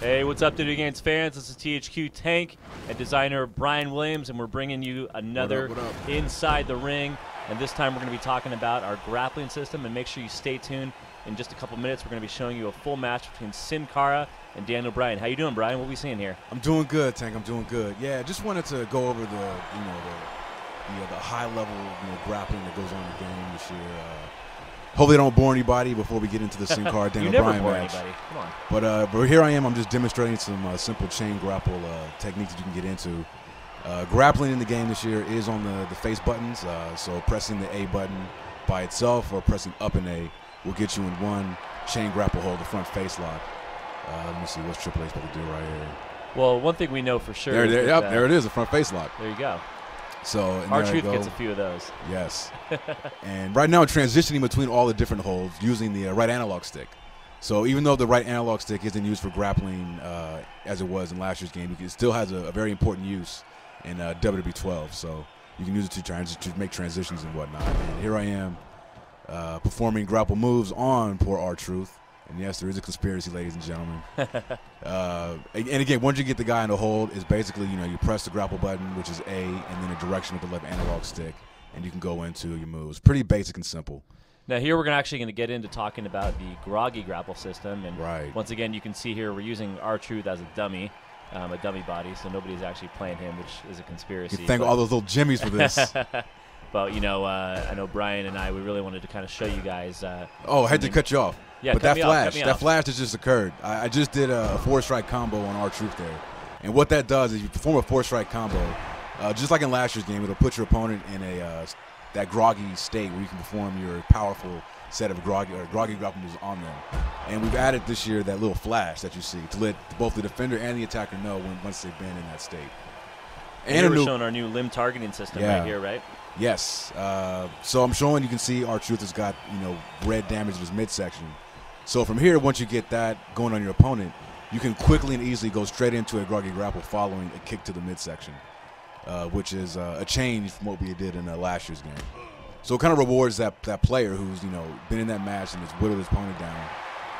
Hey, what's up, WWE Games fans? This is THQ Tank and designer Bryan Williams, and we're bringing you another what up? Inside the Ring. And this time we're going to be talking about our grappling system, and make sure you stay tuned. In just a couple minutes, we're going to be showing you a full match between Cara and Daniel Bryan. How you doing, Bryan? What are we seeing here? I'm doing good, Tank. I'm doing good. Yeah, just wanted to go over the high level grappling that goes on in the game this year. Hopefully, I don't bore anybody before we get into the Cara Daniel Bryan match. Anybody. Come on. But here I am. I'm just demonstrating some simple chain grapple techniques that you can get into. Grappling in the game this year is on the face buttons. So pressing the A button by itself or pressing up and A will get you in one chain grapple hold, the front face lock. Let me see what's Triple H supposed to do right here. Well, one thing we know for sure. There it is, the front face lock. There you go. So R-Truth gets a few of those. Yes. And right now, transitioning between all the different holds using the right analog stick. So even though the right analog stick isn't used for grappling as it was in last year's game, it still has a very important use in WWE 12. So you can use it to make transitions and whatnot. And here I am performing grapple moves on poor R-Truth. And yes, there is a conspiracy, ladies and gentlemen. And again, once you get the guy in the hold, it's basically, you press the grapple button, which is A, and then a direction with the left analog stick, and you can go into your moves. Pretty basic and simple. Now here we're actually going to get into talking about the groggy grapple system. And right. Once again, you can see here we're using R-Truth as a dummy body, so nobody's actually playing him, which is a conspiracy. You thank all those little jimmies for this. But, I know Bryan and I, we really wanted to kind of show you guys. I had to cut you off. Yeah, but that flash that just occurred. I just did a 4-strike combo on R-Truth there. And what that does is you perform a 4-strike combo, just like in last year's game, it'll put your opponent in that groggy state where you can perform your powerful set of groggy grapple moves on them. And we've added this year that little flash that you see to let both the defender and the attacker know once they've been in that state. And we're showing our new limb targeting system right here, right? Yes. So I'm showing, you can see R-Truth has got, red damage in his midsection. So from here, once you get that going on your opponent, you can quickly and easily go straight into a groggy grapple following a kick to the midsection, which is a change from what we did in last year's game. So it kind of rewards that player who's, been in that match and has whittled his opponent down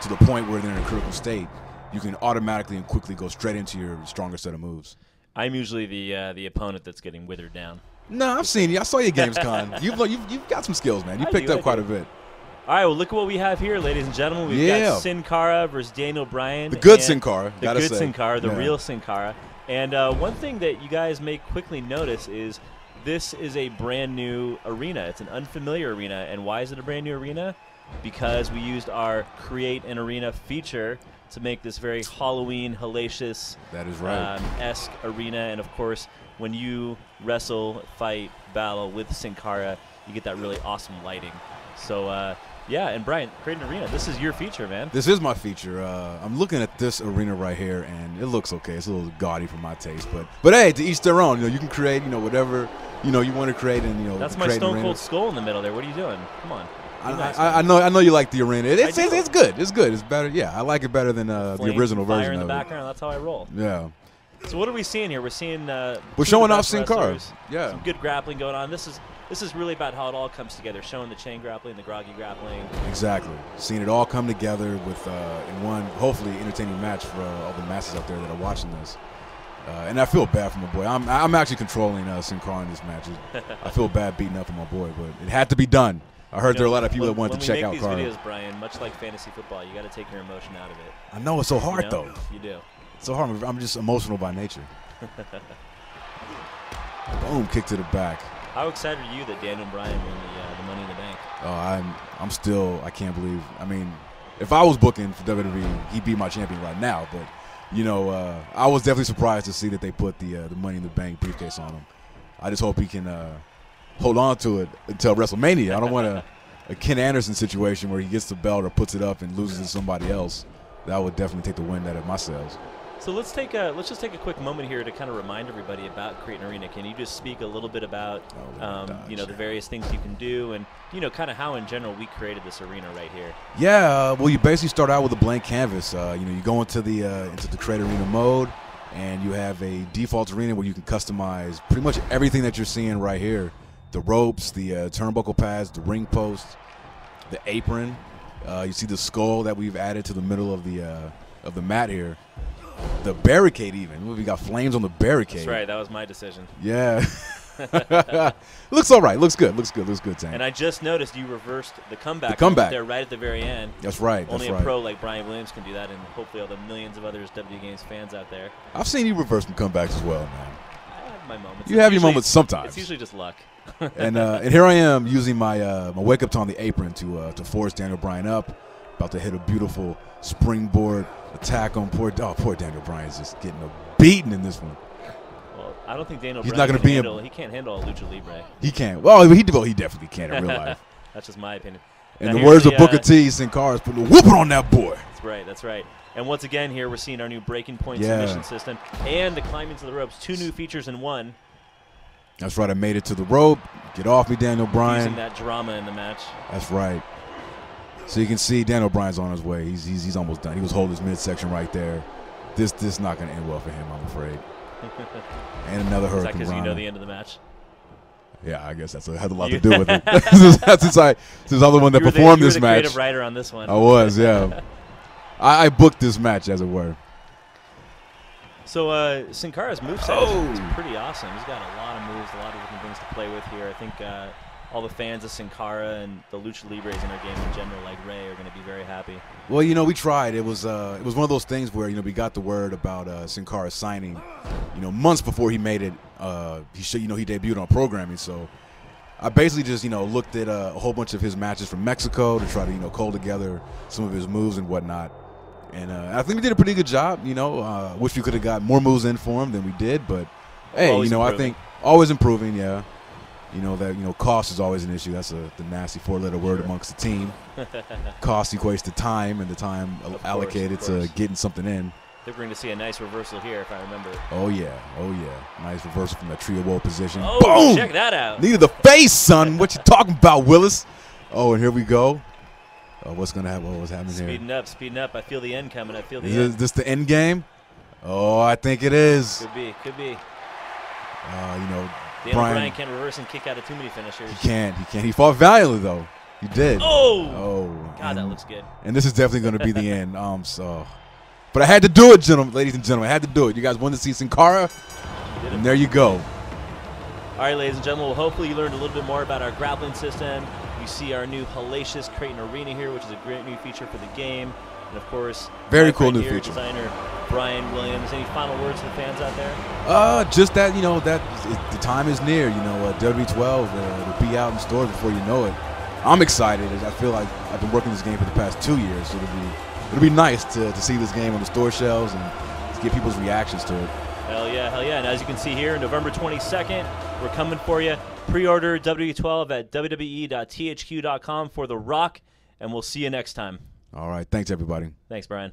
to the point where they're in a critical state. You can automatically and quickly go straight into your stronger set of moves. I'm usually the opponent that's getting withered down. No, I've seen you. I saw your games, Con. You've got some skills, man. You picked up quite a bit. All right, well, look at what we have here, ladies and gentlemen. We've got Cara versus Daniel Bryan. The good Cara. The good Cara, the real Cara. And one thing that you guys may quickly notice is this is a brand new arena. It's an unfamiliar arena. And why is it a brand new arena? Because we used our Create an Arena feature to make this very Halloween, hellacious, that is right, esque arena. And, of course, when you wrestle, fight, battle with Cara, you get that really awesome lighting. So, yeah, and Bryan, Create an Arena, this is your feature, man. This is my feature. I'm looking at this arena right here, and it looks okay. It's a little gaudy for my taste, but hey, to each their own. You can create, whatever you want to create, and that's my Stone Cold Skull in the middle there. What are you doing? Come on. I know you like the arena. It's good. It's good. It's better. Yeah, I like it better than the original version. Fire in the of background. That's how I roll. Yeah. So what are we seeing here? We're seeing we're showing off Cara. Yeah. Some good grappling going on. This is really about how it all comes together, showing the chain grappling, the groggy grappling. Exactly. Seeing it all come together with in one hopefully entertaining match for all the masses out there that are watching this. And I feel bad for my boy. I'm actually controlling Cara in this match. I feel bad beating up on my boy, but it had to be done. I heard there are a lot of people that wanted to check out Cara. When we make these videos, Bryan, much like fantasy football, you got to take your emotion out of it. I know, it's so hard though. You do. It's so hard. I'm just emotional by nature. Boom, kick to the back. How excited are you that Daniel Bryan won the Money in the Bank? Oh, I'm still, I can't believe. I mean, if I was booking for WWE, he'd be my champion right now. But I was definitely surprised to see that they put the Money in the Bank briefcase on him. I just hope he can hold on to it until WrestleMania. I don't want a Ken Anderson situation where he gets the belt or puts it up and loses to somebody else. That would definitely take the wind out of my sails. So let's just take a quick moment here to kind of remind everybody about Create an Arena. Can you just speak a little bit about the various things you can do and kind of how in general we created this arena right here? Yeah, well, you basically start out with a blank canvas. You go into the Create Arena mode, and you have a default arena where you can customize pretty much everything that you're seeing right here: the ropes, the turnbuckle pads, the ring posts, the apron. You see the skull that we've added to the middle of the mat here. the barricade even. We got flames on the barricade. That's right. That was my decision. Yeah. Looks all right. Looks good. Looks good. Looks good, Tank. And I just noticed you reversed the comeback. The comeback. There right at the very end. That's right. Only that's a right. pro like Bryan Williams can do that, and hopefully all the millions of others WWE Games fans out there. I've seen you reverse some comebacks as well, man. I have my moments. You have your moments sometimes. It's usually just luck. And here I am using my my wake up on the apron to force Daniel Bryan up. About to hit a beautiful springboard attack on poor Daniel Bryan's just getting a beating in this one. Well, I don't think Daniel He's Bryan not going to be handle, he can't handle a lucha libre. He can't. Well, he definitely can in real life. That's just my opinion. And the words of Booker T, Sin Cara's putting a whooping on that boy. That's right. That's right. And once again, here we're seeing our new breaking point submission system and the climbing to the ropes. 2 new features in one. That's right. I made it to the rope. Get off me, Daniel Bryan. Using that drama in the match. That's right. So you can see Daniel Bryan's on his way. He's almost done. He was holding his midsection right there. This is not going to end well for him, I'm afraid. And another hurricane. Is that because you know the end of the match? Yeah, I guess that has a lot to do with it. since I'm the one that performed this match. You were the creative writer on this one. I was, yeah. I booked this match, as it were. So Sin Cara's moveset is pretty awesome. He's got a lot of moves, a lot of different things to play with here. I think all the fans of Sin Cara and the Lucha Libres in our game in general, like Ray, are going to be very happy. Well, we tried. It was one of those things where we got the word about Sin Cara signing, months before he made it. He debuted on programming. So I basically just looked at a whole bunch of his matches from Mexico to try to cull together some of his moves and whatnot. And I think we did a pretty good job. Wish we could have got more moves in for him than we did, but hey, I think always improving. Yeah. That cost is always an issue. That's the nasty 4-letter word amongst the team. Cost equates to time, and the time allocated to getting something in. They're going to see a nice reversal here, if I remember. Oh yeah, nice reversal from that trio woe position. Oh, boom! Check that out. Knee to the face, son. What you talking about, Willis? Oh, and here we go. What's gonna happen? What's happening here? Speeding up. I feel the end coming. I feel the end. Is this the end game? Oh, I think it is. Could be. Daniel Bryan can't reverse and kick out of too many finishers. He can't. He fought valiantly, though. He did. Oh, God, that looks good. And this is definitely going to be the end. But I had to do it, ladies and gentlemen. I had to do it. You guys wanted to see Sin Cara, and there you go. All right, ladies and gentlemen. Well, hopefully you learned a little bit more about our grappling system. You see our new Hellacious Creighton Arena here, which is a great new feature for the game. And, of course, very cool new feature. Designer Bryan Williams. Any final words to the fans out there? Just that, the time is near. WWE 12 will be out in stores before you know it. I'm excited. I feel like I've been working this game for the past 2 years, so it'll be nice to see this game on the store shelves and to get people's reactions to it. Hell yeah. And as you can see here, November 22nd, we're coming for you. Pre-order WWE12 at wwe.thq.com for The Rock, and we'll see you next time. All right. Thanks, everybody. Thanks, Bryan.